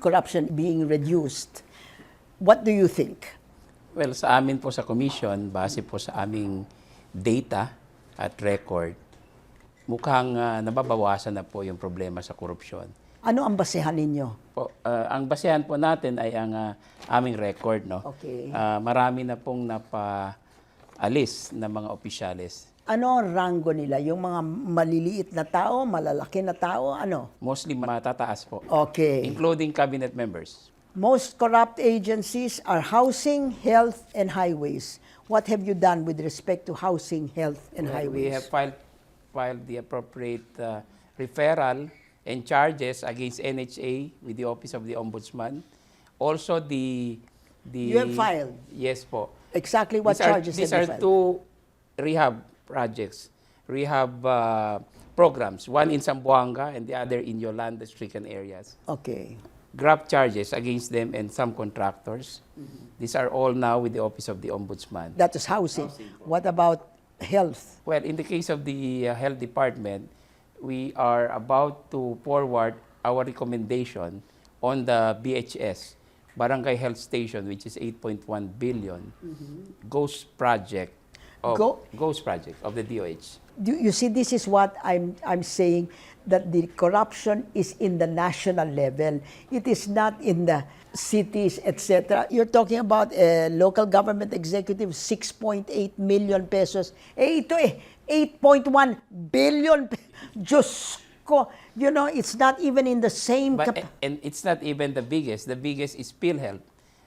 corruption being reduced. What do you think? Well, sa amin po sa commission, base po sa aming data at record, mukhang nababawasan na po yung problema sa korupsyon. Ano ang basehan ninyo? Ang basehan po natin ay ang aming record. No? Okay. Marami na pong napaalis na mga opisyales. Ano ang rango nila? Yung mga maliliit na tao, malalaki na tao, ano? Mostly matataas po. Okay. Including cabinet members. Most corrupt agencies are housing, health, and highways. What have you done with respect to housing, health, and highways? We have filed the appropriate referral and charges against NHA with the Office of the Ombudsman. Also the You have filed? Yes po. Exactly what charges have you filed? These are two rehab projects, rehab programs, one in Zamboanga and the other in Yolanda-stricken areas. Okay. Grab charges against them and some contractors. These are all now with the Office of the Ombudsman. That is housing. What about health? Well, in the case of the Health Department, we are about to forward our recommendation on the BHS, Barangay Health Station, which is 8.1 billion, ghost project of the DOH. You see, this is what I'm saying, that the corruption is in the national level. It is not in the cities, etc. You're talking about a local government executive, 6.8 million pesos. Ito 8.1 billion. Diyos ko. You know, it's not even in the same... And it's not even the biggest. The biggest is PhilHealth,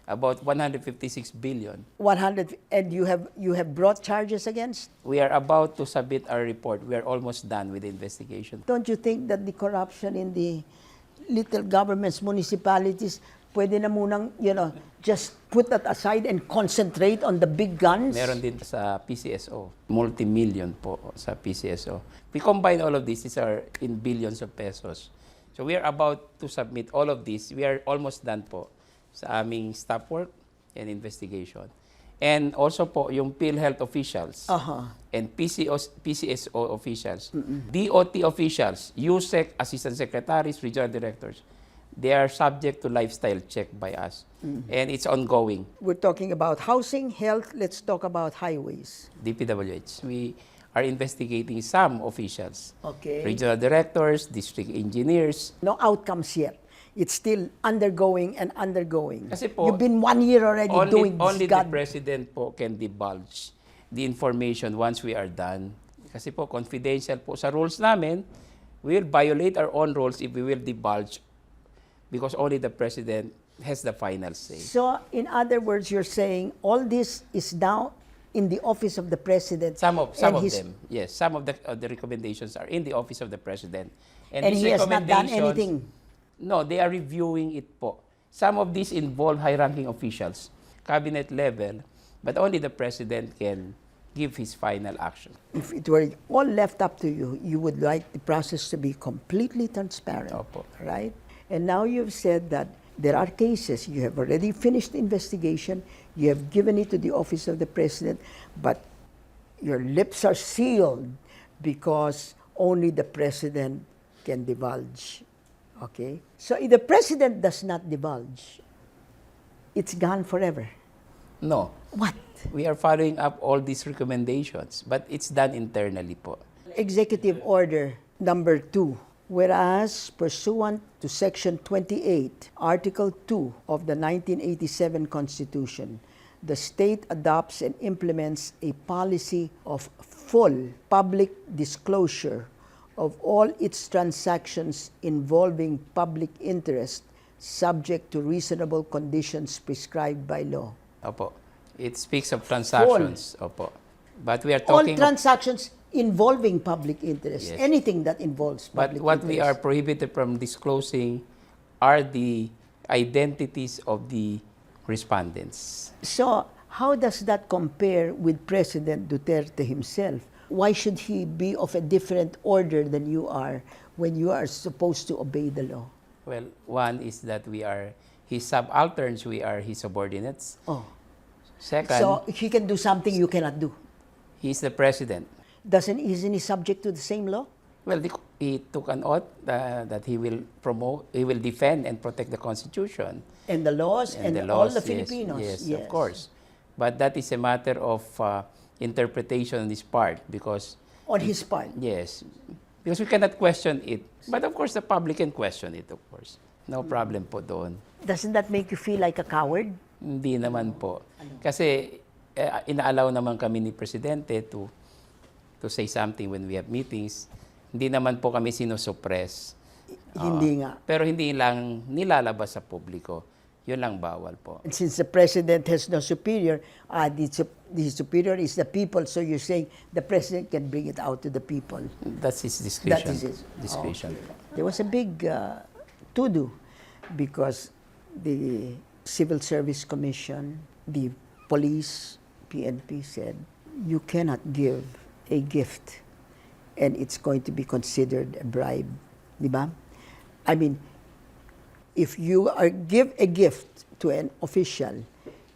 about 156 billion. 100, and you have brought charges against? We are about to submit our report. We are almost done with the investigation. Don't you think that the corruption in the little governments, municipalities, pwede na munang, just put that aside and concentrate on the big guns? Meron din sa PCSO, multi-million po sa PCSO. We combine all of these are in billions of pesos. So we are about to submit all of this. We are almost done po sa aming staff work and investigation. And also po, yung PhilHealth officials and PCSO officials, DOT officials, USEC, assistant secretaries, regional directors, they are subject to lifestyle check by us. And it's ongoing. We're talking about housing, health, let's talk about highways. DPWH. We are investigating some officials. Okay. Regional directors, district engineers. No outcomes yet. It's still undergoing and undergoing. Kasi po, you've been 1 year already doing this. Only the President po can divulge the information once we are done. Kasi po, confidential po sa rules namin. We will violate our own rules if we will divulge because only the President has the final say. So, in other words, you're saying all this is now in the office of the President. Some of them, yes. Some of the recommendations are in the office of the President. And he has not done anything? No, they are reviewing it po. Some of these involve high-ranking officials, cabinet level, but only the President can give his final action. If it were all left up to you, you would like the process to be completely transparent, Opo. right? And now you've said that there are cases, you have already finished the investigation, you have given it to the office of the President, but your lips are sealed because only the President can divulge. Okay? So if the President does not divulge, it's gone forever. No. What? We are following up all these recommendations, but it's done internally po. Executive Order number 2. Whereas, pursuant to Section 28, Article 2 of the 1987 Constitution, the state adopts and implements a policy of full public disclosure of all its transactions involving public interest subject to reasonable conditions prescribed by law. Opo. It speaks of transactions. Opo. But we are talking all transactions involving public interest, Yes. anything that involves public But what interest. we are prohibited from disclosing are the identities of the respondents. So, how does that compare with President Duterte himself? Why should he be of a different order than you are when you are supposed to obey the law? Well, one is that we are his subalterns, we are his subordinates. Oh. Second, So, he can do something you cannot do. he's the president. Isn't he subject to the same law? Well, he took an oath that he will defend and protect the Constitution. And the laws and the all laws, the yes, Filipinos. Yes, of course. But that is a matter of interpretation on his part because... On his part? Yes. Because we cannot question it. But of course, the public can question it, of course. No problem po doon. Doesn't that make you feel like a coward? Hindi naman po. Kasi inaalaw naman kami ni Presidente to say something when we have meetings. Hindi naman po kami sinusuppress. Hindi nga. Pero hindi lang nilalabas sa publiko. Yun lang bawal po. And since the president has no superior, the superior is the people. So you're saying the president can bring it out to the people. That's his discretion. That is his discretion. Okay. There was a big to-do because the Civil Service Commission, the police, PNP said, you cannot give a gift and it's going to be considered a bribe. Di ba? I mean, if you give a gift to an official,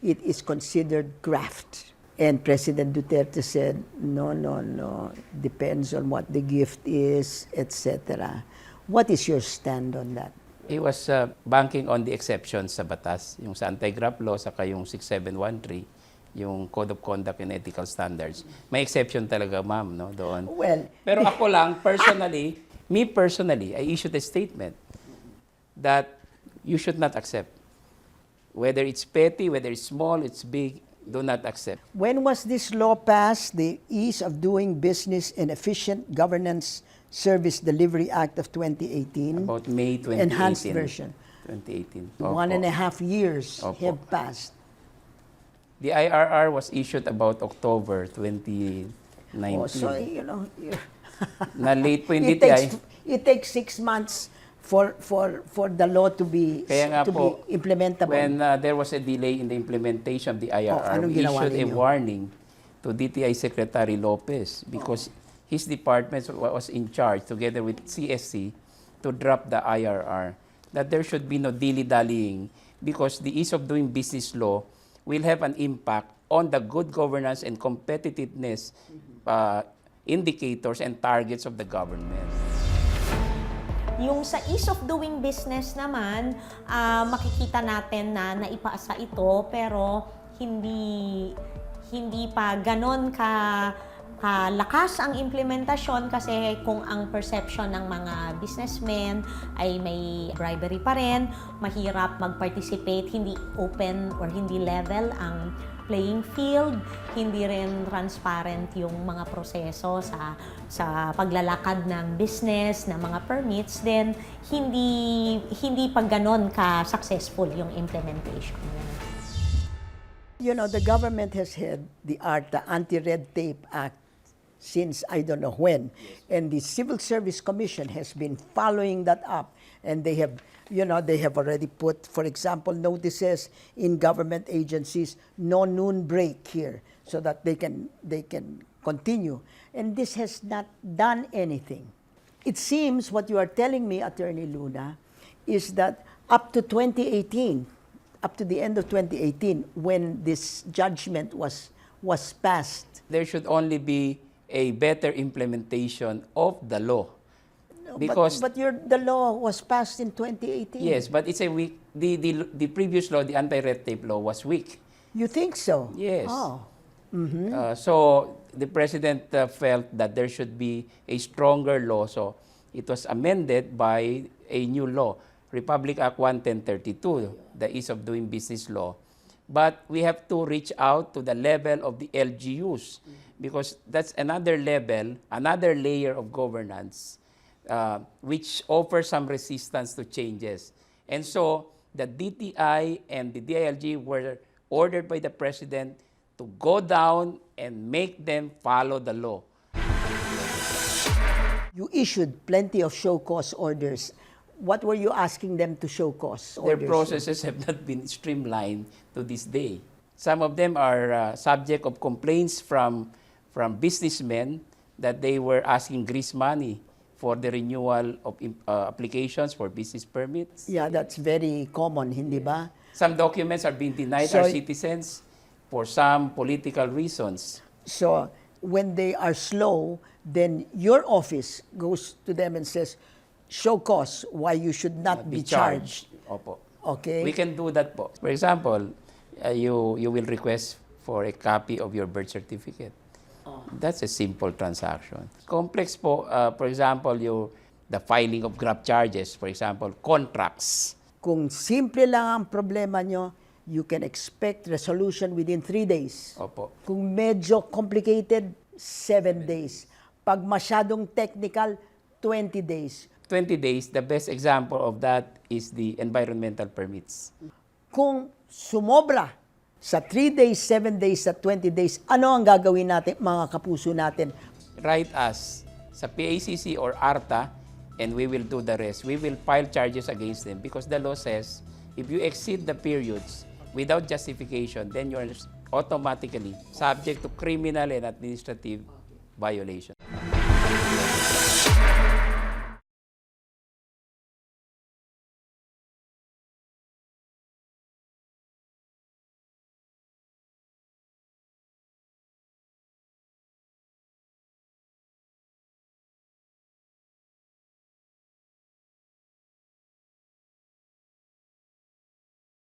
it is considered graft. And President Duterte said, no, depends on what the gift is, etc. What is your stand on that? He was banking on the exceptions sa batas, yung sa anti-graft law, saka yung 6713, yung Code of Conduct and Ethical Standards. May exception talaga, ma'am, no, doon. Well, pero ako lang, personally, I issued a statement that you should not accept. Whether it's petty, whether it's small, it's big, do not accept. When was this law passed? The Ease of Doing Business and Efficient Governance Service Delivery Act of 2018. About May 2018. Enhanced version. 2018. 1.5 years have passed. The IRR was issued about October 2019. Oh, so, you know, na late po yung it takes 6 months for the law to be implementable. When there was a delay in the implementation of the IRR, we issued a warning to DTI Secretary Lopez because his department was in charge together with CSC to drop the IRR, that there should be no dilly-dallying because the ease of doing business law will have an impact on the good governance and competitiveness indicators and targets of the government. Yung sa ease of doing business naman, makikita natin na naipaasa ito pero hindi pa ganon lakas ang implementasyon kasi kung ang perception ng mga businessmen ay may bribery pa rin, mahirap mag-participate, hindi open or hindi level ang playing field, hindi rin transparent yung mga proseso sa paglalakad ng business, ng mga permits, then hindi pa ganon ka-successful yung implementation. You know, the government has had the Anti-Red Tape Act since I don't know when. And the Civil Service Commission has been following that up. And they have, they have already put, for example, notices in government agencies, no noon break here, so that they can continue. And this has not done anything. It seems what you are telling me, Attorney Luna, is that up to 2018, up to the end of 2018, when this judgment was passed, there should only be a better implementation of the law. Because but the law was passed in 2018. Yes, but it's a weak. The previous law, the anti-red tape law, was weak. You think so? Yes. Oh. So the president felt that there should be a stronger law. So it was amended by a new law, Republic Act 11032, the Ease of Doing Business law. But we have to reach out to the level of the LGUs because that's another level, another layer of governance, which offers some resistance to changes. And so the DTI and the DILG were ordered by the president to go down and make them follow the law. You issued plenty of show cause orders. What were you asking them to show cause orders? Their processes have not been streamlined to this day. Some of them are subject of complaints from businessmen that they were asking grease money for the renewal of applications for business permits. Yeah, that's very common, hindi ba? Some documents are being denied our citizens for some political reasons. So when they are slow, then your office goes to them and says, show cause why you should not be charged. Opo. Okay? We can do that po. For example, you will request for a copy of your birth certificate. That's a simple transaction. Complex po, for example, the filing of graft charges, for example, contracts. Kung simple lang ang problema nyo, you can expect resolution within 3 days. Opo. Kung medyo complicated, 7 days. Pag masyadong technical, 20 days. 20 days, the best example of that is the environmental permits. Kung sumobra sa 3 days, 7 days, sa 20 days, ano ang gagawin natin, mga kapuso natin? Write us sa PACC or ARTA and we will do the rest. We will file charges against them because the law says if you exceed the periods without justification, then you are automatically subject to criminal and administrative violation.